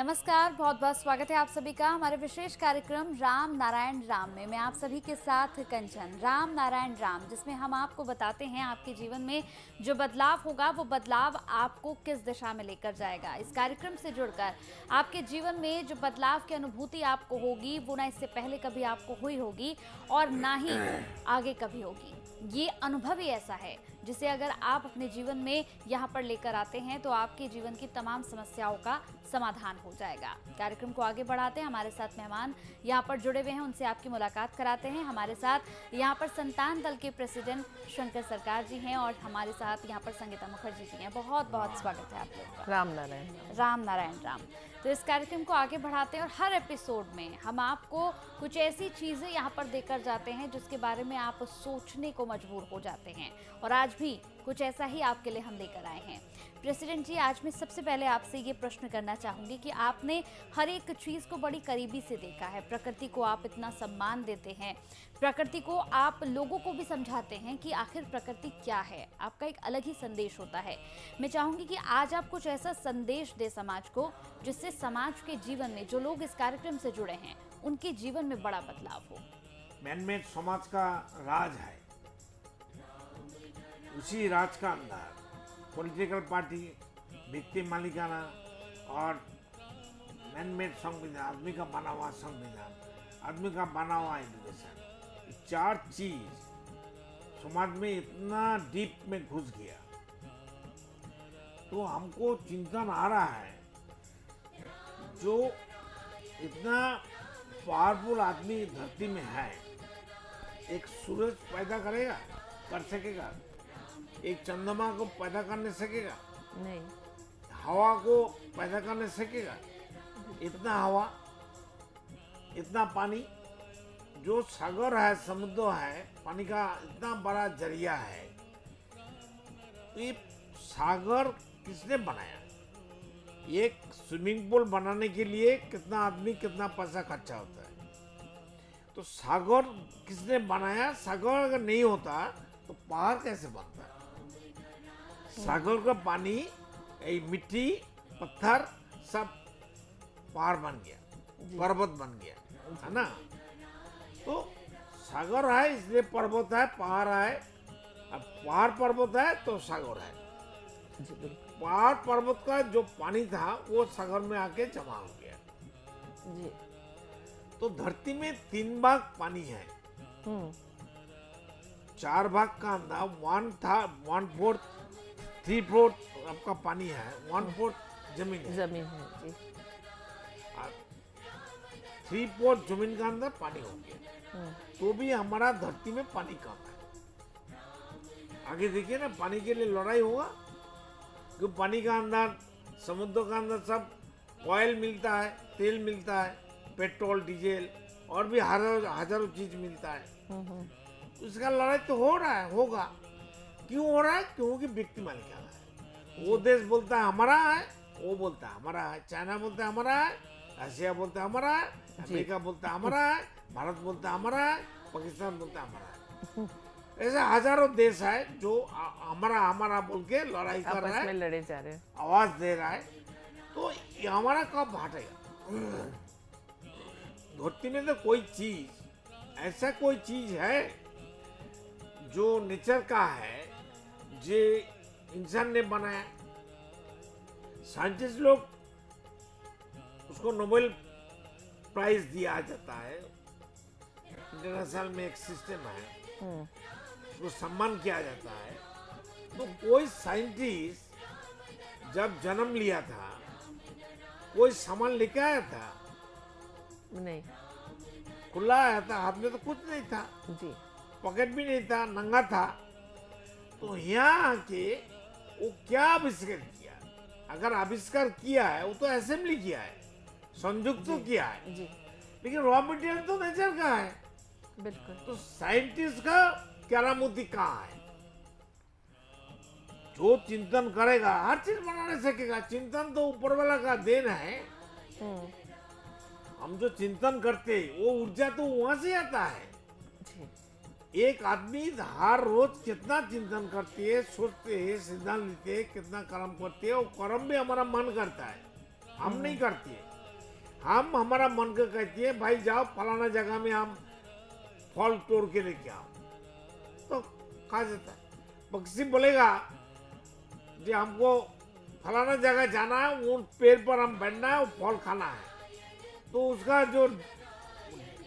नमस्कार, बहुत बहुत स्वागत है आप सभी का हमारे विशेष कार्यक्रम राम नारायण राम में। मैं आप सभी के साथ कंचन। राम नारायण राम, जिसमें हम आपको बताते हैं आपके जीवन में जो बदलाव होगा वो बदलाव आपको किस दिशा में लेकर जाएगा। इस कार्यक्रम से जुड़कर आपके जीवन में जो बदलाव की अनुभूति आपको होगी वो ना इससे पहले कभी आपको हुई होगी और ना ही आगे कभी होगी। ये अनुभव ही ऐसा है जिसे अगर आप अपने जीवन में यहाँ पर लेकर आते हैं तो आपके जीवन की तमाम समस्याओं का समाधान हो जाएगा। कार्यक्रम को आगे बढ़ाते हैं, हमारे साथ मेहमान यहाँ पर जुड़े हुए हैं, उनसे आपकी मुलाकात कराते हैं। हमारे साथ यहाँ पर संतान दल के प्रेसिडेंट शंकर सरकार जी हैं और हमारे साथ यहाँ पर संगीता मुखर्जी जी हैं। बहुत बहुत स्वागत है आप लोग का। राम नारायण राम नारायण राम। तो इस कार्यक्रम को आगे बढ़ाते हैं और हर एपिसोड में हम आपको कुछ ऐसी चीज़ें यहाँ पर देकर जाते हैं जिसके बारे में आप सोचने को मजबूर हो जाते हैं, और आज भी कुछ ऐसा ही आपके लिए हम लेकर आए हैं। प्रेसिडेंट जी, आज मैं सबसे पहले आपसे ये प्रश्न करना चाहूँगी कि आपने हर एक चीज़ को बड़ी करीबी से देखा है। प्रकृति को आप इतना सम्मान देते हैं, प्रकृति को आप लोगों को भी समझाते हैं कि आखिर प्रकृति क्या है। आपका एक अलग ही संदेश होता है। मैं चाहूँगी कि आज आप कुछ ऐसा संदेश दे समाज को जिससे समाज के जीवन में जो लोग इस कार्यक्रम से जुड़े हैं उनके जीवन में बड़ा बदलाव हो। मैनमेड समाज का राज है, उसी राज का अंदर पॉलिटिकल पार्टी, व्यक्ति मालिकाना और मैनमेड संविधान, आदमी का बना हुआ संविधान, आदमी का बना हुआ एजुकेशन, ये चार चीज समाज में इतना डीप में घुस गया तो हमको चिंतन आ रहा है, जो इतना पावरफुल आदमी धरती में है, एक सूरज पैदा करेगा, कर सकेगा? एक चंद्रमा को पैदा करने सकेगा? नहीं। हवा को पैदा करने सकेगा? इतना हवा, इतना पानी, जो सागर है, समुद्र है, पानी का इतना बड़ा जरिया है, ये सागर किसने बनाया? एक स्विमिंग पूल बनाने के लिए कितना आदमी, कितना पैसा खर्चा होता है। तो सागर किसने बनाया? सागर अगर नहीं होता तो पहाड़ कैसे बनता है? सागर का पानी, मिट्टी, पत्थर सब पहाड़ बन गया, पर्वत बन गया, है ना? तो सागर है इसलिए पर्वत है, पहाड़ है। अब पहाड़ पर्वत है तो सागर है। पहाड़ पर्वत का जो पानी था वो सागर में आके जमा हो गया जी। तो धरती में 3 भाग पानी है, 4 भाग का अंदर 1/4 3/4 आपका पानी है, 1/4 जमीन है। जमीन है जी। 3/4 जमीन का अंदर पानी हो गया, तो भी हमारा धरती में पानी कम है। आगे देखिए ना, पानी के लिए लड़ाई होगा, क्योंकि पानी का अंदर, समुद्र का अंदर सब ऑयल मिलता है, तेल मिलता है, पेट्रोल, डीजल और भी हजारों चीज मिलता है। इसका लड़ाई तो हो रहा है, होगा। क्यों हो रहा है? क्योंकि व्यक्ति मालिकाना है। वो देश बोलता है हमारा है, वो बोलता है हमारा है, चाइना बोलता है हमारा है, रशिया बोलता है हमारा है, अमेरिका बोलता है हमारा है, भारत बोलता है हमारा है, पाकिस्तान बोलता है हमारा है। ऐसे हजारों देश है जो हमारा हमारा बोल के लड़ाई कर रहा है, लड़े जा रहे हैं, आवाज दे रहा है। तो ये हमारा कब हटेगा? धरती में तो कोई चीज, ऐसा कोई चीज है जो नेचर का है, जो इंसान ने बनाया। साइंटिस्ट लोग उसको नोबेल प्राइज दिया जाता है, इंटरनेशनल में एक सिस्टम है, उसको सम्मान किया जाता है। तो कोई साइंटिस्ट जब जन्म लिया था, कोई सामान लेके आया था? नहीं। खुला आया था, हाथ में तो कुछ नहीं था जी। पॉकेट भी नहीं था, नंगा था। तो यहाँ आके वो क्या आविष्कार किया? अगर आविष्कार किया है वो तो असेंबली किया है, संयुक्त तो किया है जी। लेकिन रॉ मटेरियल तो नेचर का है। बिल्कुल। तो साइंटिस्ट का करामती कहाँ है? जो चिंतन करेगा हर चीज बनाने सकेगा। चिंतन तो ऊपर वाला का देन है। हम जो चिंतन करते वो ऊर्जा तो वहां से आता है जी। एक आदमी हर रोज कितना चिंतन करती है, सोचते है, सिद्धांत लेते है, कितना कर्म करती है। वो कर्म भी हमारा मन करता है, हम नहीं करते हैं। हम हमारा मन को कहती है भाई जाओ फलाना जगह में हम फल तोड़ के लेके आओ, तो खा जाता है। पक्षी बोलेगा कि हमको फलाना जगह जाना है, उन पेड़ पर हम बैठना है और फल खाना है, तो उसका जो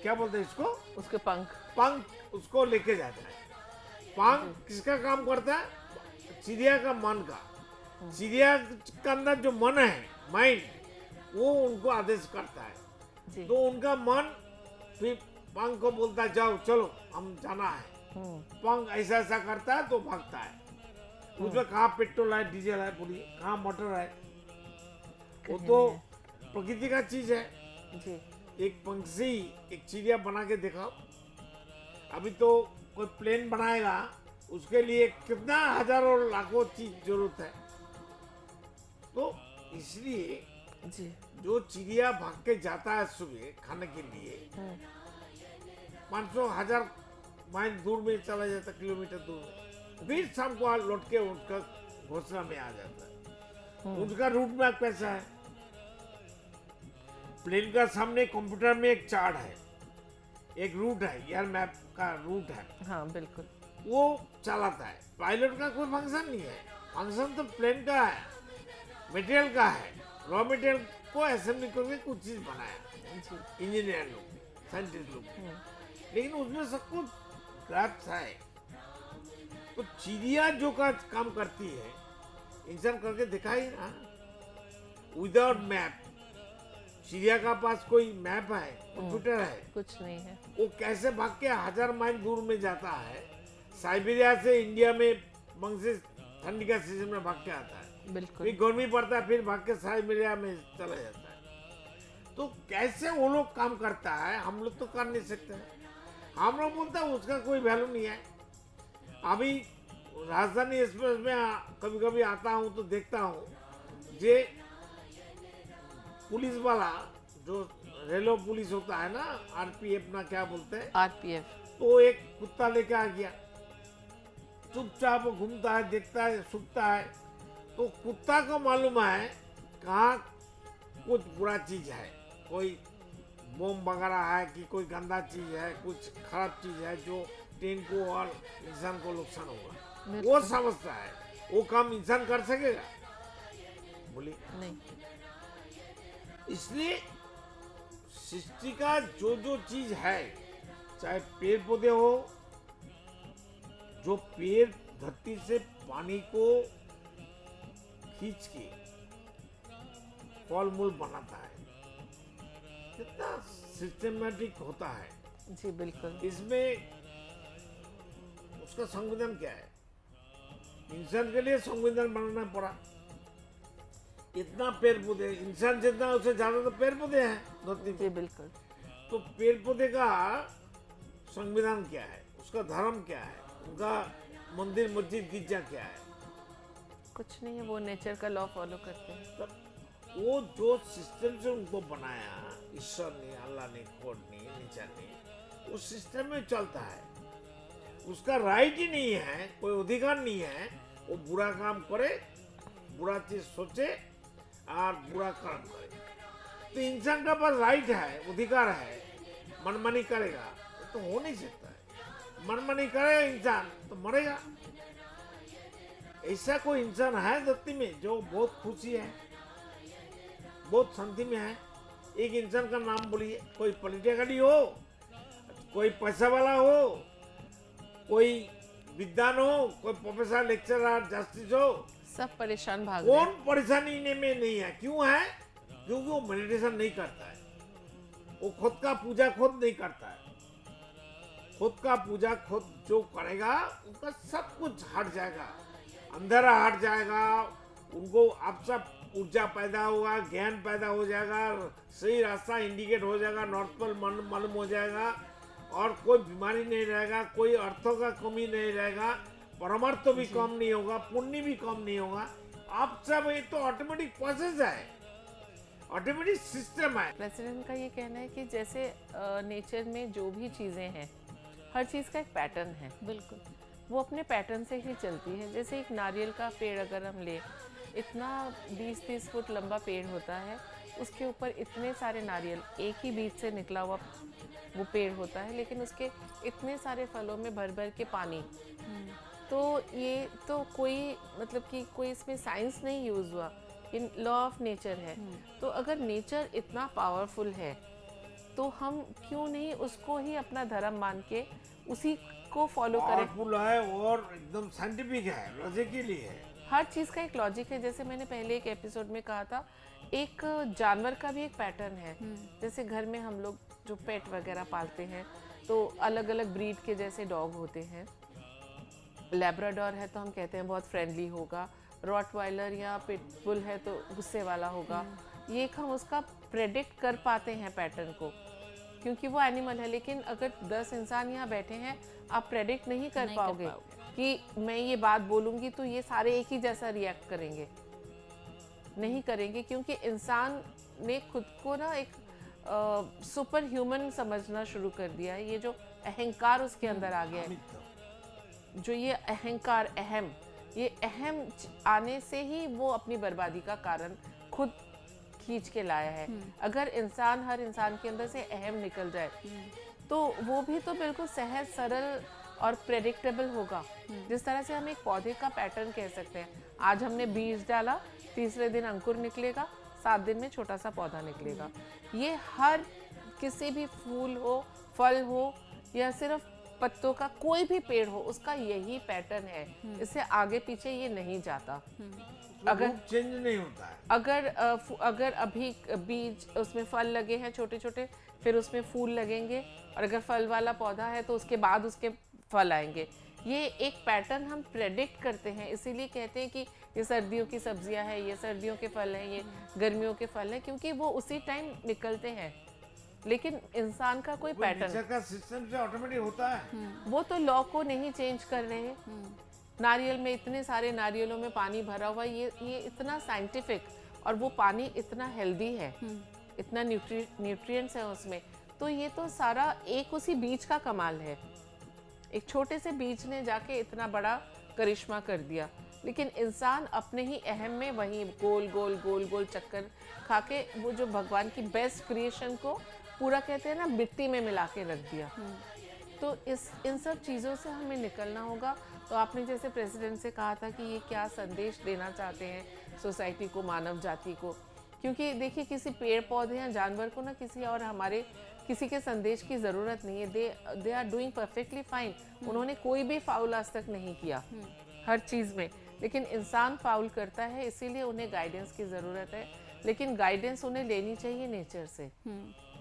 क्या बोलते हैं इसको, उसके पंख। पंख उसको लेके जाता है। पंख किसका काम करता है? चिड़िया का मन का। चिड़िया के अंदर जो मन है, माइंड, वो उनको आदेश करता है। जी। तो उनका मन फिर पंख को बोलता है जाओ चलो हम जाना है। पंख ऐसा ऐसा करता है तो भागता है। उसमें कहाँ पेट्रोल है, डीजल है, पूरी कहाँ मोटर है, वो कहीं तो नहीं प्रकृति का चीज है। है। जी। एक पंछी एक चिड़िया बना के दिखाओ। अभी तो कोई प्लेन बनाएगा, उसके लिए कितना हजारों लाखों चीज जरूरत है। तो इसलिए जी। जो चिड़िया भाग के जाता है सुबह खाने के लिए, 500 हजार माइल दूर में चला जाता, किलोमीटर दूर में, फिर शाम को लौट के उनका घोंसला में आ जाता है। उनका रूट मैप कैसा है? प्लेन का सामने कंप्यूटर में एक चार्ट है, एक रूट है, एयर मैप का रूट है, हाँ बिल्कुल। वो चलाता है। पायलट का कोई फंक्शन नहीं है, फंक्शन तो प्लेन का है, मटेरियल का है। रॉ मटेरियल को असेंबली करके कुछ चीज बनाया जी। इंजीनियर लोग, साइंटिस्ट लोग, लेकिन उसमें सब कुछ ग्राफ्स है। तो चिड़िया जो का काम करती है, इंसान करके दिखाई ना, विदाउट मैप। चिड़िया का पास कोई मैप है, कंप्यूटर है, कुछ नहीं है। वो कैसे भाग के 1000 माइल दूर में जाता है। साइबेरिया से इंडिया में मंगसे ठंडी का सीजन में भाग के आता है, बिल्कुल। फिर गर्मी पड़ता है, फिर भाग के साइबेरिया में चला जाता है। तो कैसे वो लोग काम करता है, हम लोग तो कर नहीं सकते। हम लोग बोलते हैं उसका कोई वैल्यू नहीं है। अभी राजधानी एक्सप्रेस में कभी कभी आता हूँ तो देखता हूँ, जे पुलिस वाला जो रेलवे पुलिस होता है ना, आरपीएफ ना क्या बोलते हैं, आरपीएफ। तो एक कुत्ता लेके आ गया, चुपचाप घूमता है, देखता है, सूखता है। तो कुत्ता को मालूम है कहाँ कुछ बुरा चीज है, कोई बम वगैरह है कि कोई गंदा चीज है, कुछ खराब चीज है जो ट्रेन को और इंसान को नुकसान होगा, वो समझता है। वो काम इंसान कर सकेगा? बोलिए नहीं। इसलिए सृष्टि का जो जो चीज है, चाहे पेड़ पौधे हो, जो पेड़ धरती से पानी को खींच के फल मूल बनाता है, कितना सिस्टमेटिक होता है। जी बिल्कुल। इसमें उसका संविधान क्या है? इंसान के लिए संविधान बनाना पड़ा। इतना पेड़ पौधे, इंसान जितना उससे ज्यादा तो पेड़ पौधे हैं धरती पे। जी बिल्कुल। तो पेड़ पौधे का संविधान क्या है, उसका धर्म क्या है, उनका मंदिर मस्जिद गिरजा क्या है? कुछ नहीं है, वो नेचर का लॉ फॉलो करते हैं। तब वो जो सिस्टम से उनको बनाया ईश्वर ने, अल्लाह ने, गॉड ने, नेचर ने, उस सिस्टम में चलता है। उसका राइट ही नहीं है, कोई अधिकार नहीं है वो बुरा काम करे, बुरा चीज सोचे और बुरा काम करे। तो इंसान का पास राइट है, अधिकार है, मनमानी करेगा तो हो नहीं सकता है। मनमानी करेगा इंसान तो मरेगा। ऐसा कोई इंसान है धरती में जो बहुत खुशी है, बहुत शांति में है? एक इंसान का नाम बोलिए, कोई पॉलिटिकली हो, कोई पैसा वाला हो, कोई विद्वान हो, कोई प्रोफेसर, लेक्चरर, जस्टिस हो, सब परेशान भाग रहे कौन परेशानी में नहीं है? क्यों है? क्योंकि वो मेडिटेशन नहीं करता है, वो खुद का पूजा खुद नहीं करता है। खुद का पूजा खुद जो करेगा उनका सब कुछ हट जाएगा, अंधेरा हट जाएगा, उनको आपसा ऊर्जा पैदा होगा, ज्ञान पैदा हो जाएगा, सही रास्ता इंडिकेट हो जाएगा, नॉर्थ पोल मालूम हो जाएगा, और कोई बीमारी नहीं रहेगा, कोई अर्थों का कमी नहीं रहेगा, परमार्थ भी कम नहीं होगा, पुण्य भी कम नहीं होगा। आप सब ये तो ऑटोमेटिक प्रोसेस है, ऑटोमेटिक सिस्टम है। प्रेसिडेंट का ये कहना है कि जैसे नेचर में जो भी चीज़ें हैं, हर चीज़ का एक पैटर्न है। बिल्कुल। वो अपने पैटर्न से ही चलती है। जैसे एक नारियल का पेड़ अगर हम लें, इतना 20-30 फुट लंबा पेड़ होता है, उसके ऊपर इतने सारे नारियल, एक ही बीज से निकला हुआ वो पेड़ होता है, लेकिन उसके इतने सारे फलों में भर भर के पानी। तो ये तो कोई मतलब कि कोई इसमें साइंस नहीं यूज हुआ, इन लॉ ऑफ नेचर है। तो अगर नेचर इतना पावरफुल है तो हम क्यों नहीं उसको ही अपना धर्म मान के उसी को फॉलो करें। पावरफुल है और एकदम साइंटिफिक है, लॉजिकली है। हर चीज़ का एक लॉजिक है। जैसे मैंने पहले एक एपिसोड में कहा था, एक जानवर का भी एक पैटर्न है। जैसे घर में हम लोग जो पेट वगैरह पालते हैं तो अलग अलग ब्रीड के जैसे डॉग होते हैं। लैब्राडोर है तो हम कहते हैं बहुत फ्रेंडली होगा, रॉटवाइलर या पिटबुल है तो गुस्से वाला होगा। ये एक हम उसका प्रेडिक्ट कर पाते हैं पैटर्न को, क्योंकि वो एनिमल है। लेकिन अगर 10 इंसान यहाँ बैठे हैं, आप प्रेडिक्ट नहीं कर पाओगे कि मैं ये बात बोलूँगी तो ये सारे एक ही जैसा रिएक्ट करेंगे, नहीं करेंगे। क्योंकि इंसान ने खुद को ना एक सुपर ह्यूमन समझना शुरू कर दिया है। ये जो अहंकार उसके अंदर आ गया है, जो ये अहंकार ये अहम आने से ही वो अपनी बर्बादी का कारण खुद खींच के लाया है। अगर हर इंसान के अंदर से अहम निकल जाए तो वो भी तो बिल्कुल सहज सरल और प्रेडिक्टेबल होगा। जिस तरह से हम एक पौधे का पैटर्न कह सकते हैं, आज हमने बीज डाला, तीसरे दिन अंकुर निकलेगा, 7 दिन में छोटा सा पौधा निकलेगा। ये हर किसी भी फूल हो, फल हो या सिर्फ पत्तों का कोई भी पेड़ हो, उसका यही पैटर्न है। इससे आगे पीछे ये नहीं जाता। अगर चेंज नहीं होता है। अगर अभी बीज उसमें फल लगे हैं छोटे छोटे, फिर उसमें फूल लगेंगे, और अगर फल वाला पौधा है तो उसके बाद उसके फल आएंगे। ये एक पैटर्न हम प्रेडिक्ट करते हैं। इसीलिए कहते हैं कि ये सर्दियों की सब्जियां हैं, ये सर्दियों के फल हैं, ये गर्मियों के फल हैं, क्योंकि वो उसी टाइम निकलते हैं। लेकिन इंसान का कोई पैटर्न, नेचर का सिस्टम से ऑटोमेटिक होता है। वो तो लॉ को नहीं चेंज कर रहे हैं। नारियल में इतने सारे नारियलों में पानी भरा हुआ, ये इतना साइंटिफिक, और वो पानी इतना हेल्दी है, इतना न्यूट्रिएंट्स है उसमें। तो ये तो सारा एक उसी बीज का कमाल है। एक छोटे से बीज ने जाके इतना बड़ा करिश्मा कर दिया। लेकिन इंसान अपने ही अहम में वही गोल गोल गोल गोल चक्कर खा के वो जो भगवान की बेस्ट क्रिएशन को पूरा कहते हैं ना मिट्टी में मिला के रख दिया। तो इन सब चीज़ों से हमें निकलना होगा। तो आपने जैसे प्रेसिडेंट से कहा था कि ये क्या संदेश देना चाहते हैं सोसाइटी को, मानव जाति को, क्योंकि देखिए किसी पेड़ पौधे या जानवर को ना किसी के संदेश की ज़रूरत नहीं है। They are doing perfectly fine. उन्होंने कोई भी फाउल आज तक नहीं किया हर चीज़ में। लेकिन इंसान फाउल करता है, इसीलिए उन्हें गाइडेंस की ज़रूरत है। लेकिन गाइडेंस उन्हें लेनी चाहिए नेचर से,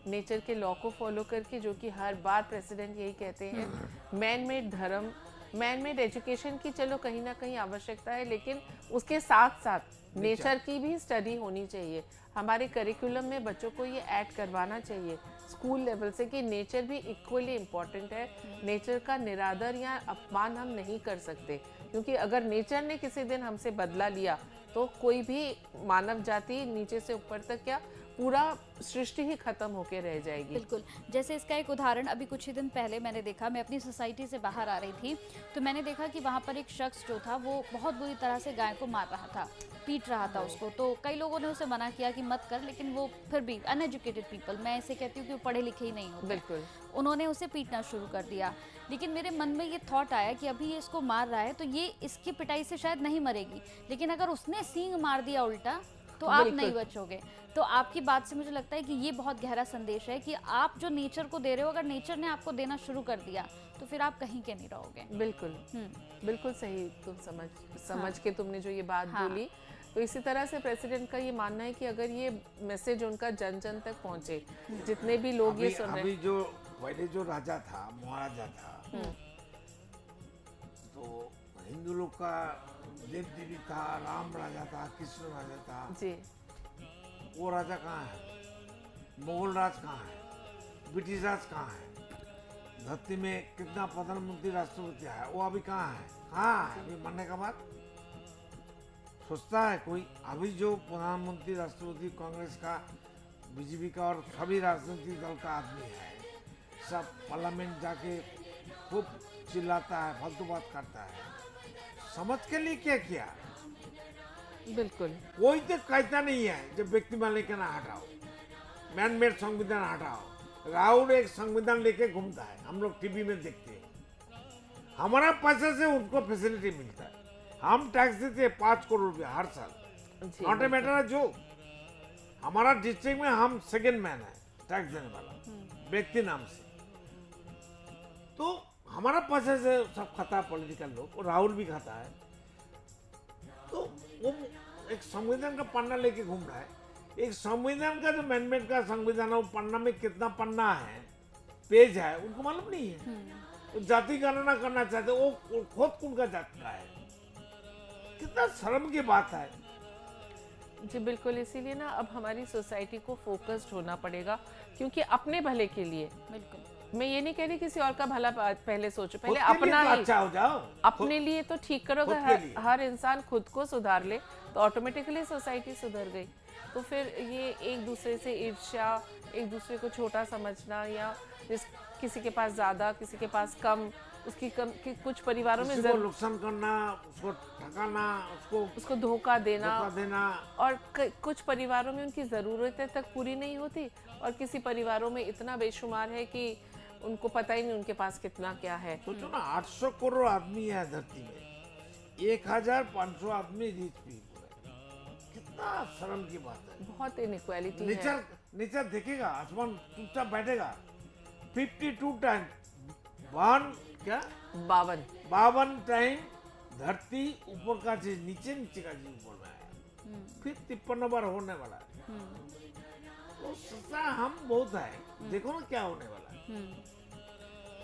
नेचर के लॉ को फॉलो करके, जो कि हर बार प्रेसिडेंट यही कहते हैं। मैन मेड धर्म, मैन मेड एजुकेशन की चलो कहीं ना कहीं आवश्यकता है, लेकिन उसके साथ साथ नेचर की भी स्टडी होनी चाहिए। हमारे करिकुलम में बच्चों को ये ऐड करवाना चाहिए स्कूल लेवल से कि नेचर भी इक्वली इम्पॉर्टेंट है। नेचर का निरादर या अपमान हम नहीं कर सकते, क्योंकि अगर नेचर ने किसी दिन हमसे बदला लिया तो कोई भी मानव जाति नीचे से ऊपर तक क्या पूरा सृष्टि ही खत्म होके रह जाएगी। बिल्कुल। जैसे इसका एक उदाहरण अभी कुछ ही दिन पहले मैंने देखा, मैं अपनी सोसाइटी से बाहर आ रही थी तो मैंने देखा कि वहाँ पर एक शख्स जो था वो बहुत बुरी तरह से गाय को मार रहा था, पीट रहा था उसको। तो कई लोगों ने उसे मना किया कि मत कर, लेकिन वो फिर भी अनएजुकेटेड पीपल, मैं ऐसे कहती हूँ कि वो पढ़े लिखे ही नहीं होते, बिल्कुल, उन्होंने उसे पीटना शुरू कर दिया। लेकिन मेरे मन में ये थॉट आया कि अभी ये इसको मार रहा है तो ये इसकी पिटाई से शायद नहीं मरेगी, लेकिन अगर उसने सींग मार दिया उल्टा तो आप नहीं बचोगे। तो आपकी बात से मुझे लगता है कि ये बहुत गहरा संदेश है कि आप जो नेचर को दे रहे हो, अगर नेचर ने आपको देना शुरू कर दिया तो फिर आप कहीं के नहीं रहोगे। बिल्कुल बिल्कुल सही। तुम समझ के तुमने जो ये बात बोली, तो इसी तरह से प्रेसिडेंट का ये मानना है कि अगर ये मैसेज उनका जन जन तक पहुंचे, जितने भी लोग ये सुन रहे हैं। अभी जो पहले जो राजा था, महाराजा था, तो हिंदू लोग का देव देवी था, राम राजा था, कृष्ण राजा था जी। वो राजा कहाँ है? मुगल राज कहाँ है? ब्रिटिश राज कहाँ है? धरती में कितना प्रधानमंत्री राष्ट्रपति है, वो अभी कहाँ है? कहाँ है अभी मरने का बाद? सोचता है कोई? अभी जो प्रधानमंत्री राष्ट्रपति कांग्रेस का, बीजेपी का और सभी राजनीतिक दल का आदमी है, सब पार्लियामेंट जाके खूब चिल्लाता है, फालतू बात करता है। समझ के लिए क्या किया? बिल्कुल। कोई तो कहता नहीं है जब व्यक्ति मान लेके ना हटाओ, मैन मेड संविधान हटाओ। राहुल एक संविधान लेके घूमता है, हम लोग टीवी में देखते हैं। हमारा पैसे से उनको फैसिलिटी मिलता है, हम टैक्स देते हैं 5 करोड़ रुपया हर साल। जी, नॉट ए मैटर है जो हमारा डिस्ट्रिक्ट में हम सेकेंड मैन है टैक्स देने वाला व्यक्ति नाम से। तो हमारा पैसे से सब खाता है पॉलिटिकल लोग, और राहुल भी खाता है। तो वो एक संविधान का पन्ना लेके घूम रहा है। एक संविधान का जो मैनमेड का संविधान है, वो पन्ना में कितना पन्ना है, पेज है, उनको मालूम नहीं है। वो जाति गणना करना चाहते, वो खुद उनका जाति का है। कितना शर्म की बात है। जी बिल्कुल, इसीलिए ना अब हमारी सोसाइटी को फोकस्ड होना पड़ेगा, क्योंकि अपने भले के लिए। बिल्कुल, मैं ये नहीं कह रही किसी और का भला पहले सोचो, पहले खुद के लिए अपना तो ही अच्छा हो जाओ। अपने लिए तो ठीक करो। खुद अगर के लिए। हर इंसान खुद को सुधार ले तो ऑटोमेटिकली सोसाइटी सुधर गई। तो फिर ये एक दूसरे से ईर्ष्या, एक दूसरे को छोटा समझना, या किसी के पास ज्यादा किसी के पास कम, उसकी कम कि कुछ परिवारों में किसी को नुकसान करना, उसको ठकाना, उसको धोखा देना, और कुछ परिवारों में उनकी ज़रूरतें तक पूरी नहीं होती, और किसी परिवारों में इतना बेशुमार है कि उनको पता ही नहीं उनके पास कितना क्या है। सोचो ना, 800 करोड़ आदमी है धरती में, 1500 आदमी रिच पीपल है। कितना शर्म की बात है। बहुत इनइक्वालिटी है। नेचर देखेगा, आसमान चुपचाप बैठेगा। 52 टाइम 52 टाइम धरती ऊपर का चीज नीचे, नीचे का चीज ऊपर में है। फिर 53 बार होने वाला है। तो सच्चा हम बहुत है, देखो ना क्या होने वाला है।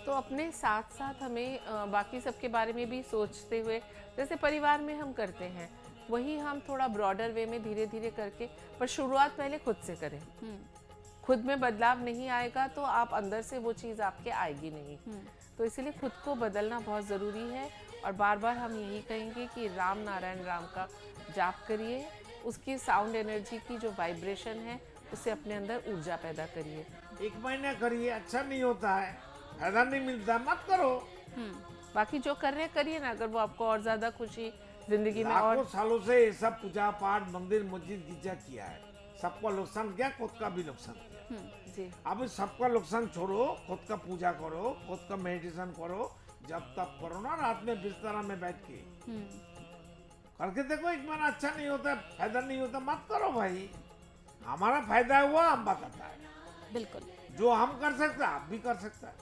तो अपने साथ साथ हमें बाकी सबके बारे में भी सोचते हुए, जैसे परिवार में हम करते हैं, वही हम थोड़ा ब्रॉडर वे में धीरे धीरे करके, पर शुरुआत पहले खुद से करें। खुद में बदलाव नहीं आएगा तो आप अंदर से वो चीज़ आपके आएगी नहीं। तो इसीलिए खुद को बदलना बहुत ज़रूरी है। और बार बार हम यही कहेंगे कि राम नारायण राम का जाप करिए, उसकी साउंड एनर्जी की जो वाइब्रेशन है उससे अपने अंदर ऊर्जा पैदा करिए। 1 महीना करिए, अच्छा नहीं होता है, फायदा नहीं मिलता, मत करो। बाकी जो कर रहे हैं करिए ना, अगर वो आपको और ज्यादा खुशी जिंदगी में। और सालों से ये सब पूजा पाठ, मंदिर मस्जिद गिरजा किया है, सबका नुकसान किया, खुद का भी नुकसान किया। जी, अब सबका नुकसान छोड़ो, खुद का पूजा करो, खुद का मेडिटेशन करो, जब तक करो ना, रात में बिस्तर में बैठ के करके देखो। 1 महीना अच्छा नहीं होता, फायदा नहीं होता, मत करो भाई। हमारा फायदा हुआ, हम बताता है। बिल्कुल, जो हम कर सकते हैं आप भी कर सकता है,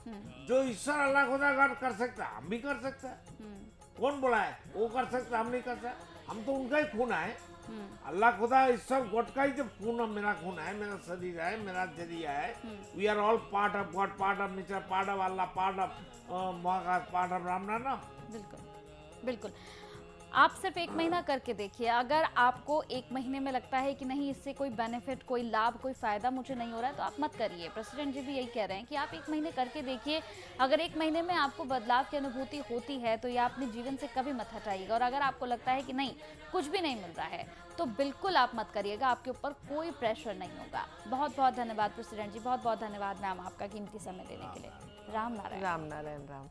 जो ईश्वर अल्लाह खुदा कर सकता है हम भी कर सकते हैं। कौन बोला है वो कर सकता है हम नहीं कर सकते? हम तो उनका ही खून है। अल्लाह खुदा ईश्वर गॉड का ही जब खून, मेरा खून है, मेरा शरीर है, मेरा जरिया है। We are all part of God, part of nature, part of Allah, part of महाकाश, पार्ट ऑफ राम नाम। बिल्कुल बिल्कुल। आप सिर्फ 1 महीना करके देखिए। अगर आपको 1 महीने में लगता है कि नहीं, इससे कोई बेनिफिट, कोई लाभ, कोई फायदा मुझे नहीं हो रहा है, तो आप मत करिए। प्रेसिडेंट जी भी यही कह रहे हैं कि आप 1 महीने करके देखिए। अगर 1 महीने में आपको बदलाव की अनुभूति होती है तो यह अपने जीवन से कभी मत हटाइएगा। और अगर आपको लगता है कि नहीं, कुछ भी नहीं मिल रहा है, तो बिल्कुल आप मत करिएगा। आपके ऊपर कोई प्रेशर नहीं होगा। बहुत बहुत धन्यवाद प्रेसिडेंट जी, बहुत बहुत धन्यवाद मैम आपका कीमती समय देने के लिए। राम नारायण। राम नारायण राम।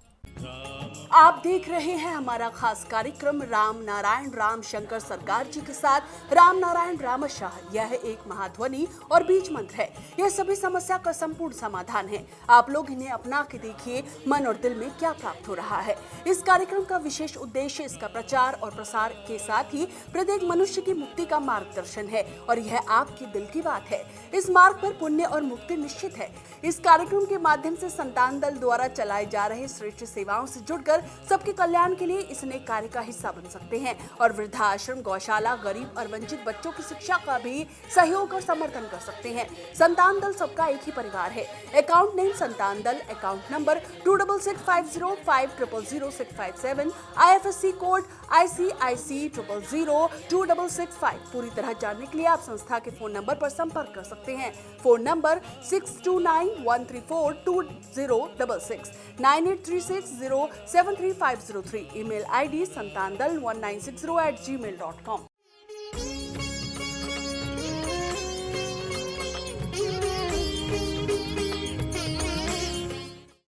आप देख रहे हैं हमारा खास कार्यक्रम राम नारायण राम, शंकर सरकार जी के साथ राम नारायण रामशाह। यह एक महाध्वनि और बीज मंत्र है। यह सभी समस्या का संपूर्ण समाधान है। आप लोग इन्हें अपना के देखिए, मन और दिल में क्या प्राप्त हो रहा है। इस कार्यक्रम का विशेष उद्देश्य इसका प्रचार और प्रसार के साथ ही प्रत्येक मनुष्य की मुक्ति का मार्गदर्शन है, और यह आपके दिल की बात है। इस मार्ग पर पुण्य और मुक्ति निश्चित है। इस कार्यक्रम के माध्यम से संतान दल द्वारा चलाए जा रहे श्रेष्ठ सेवाओं से जुड़कर सबके कल्याण के लिए इस नए कार्य का हिस्सा बन सकते हैं, और वृद्धाश्रम, गौशाला, गरीब और वंचित बच्चों की शिक्षा का भी सहयोग और समर्थन कर सकते हैं। संतान दल सबका एक ही परिवार है। अकाउंट नेम संतान दल, account number 266505000657, IFSC code ICIC 000265। पूरी तरह जानने के लिए आप संस्था के फोन नंबर पर संपर्क कर सकते हैं। Phone number 6291342066, 9836073503। Email ID santandal1960@gmail.com।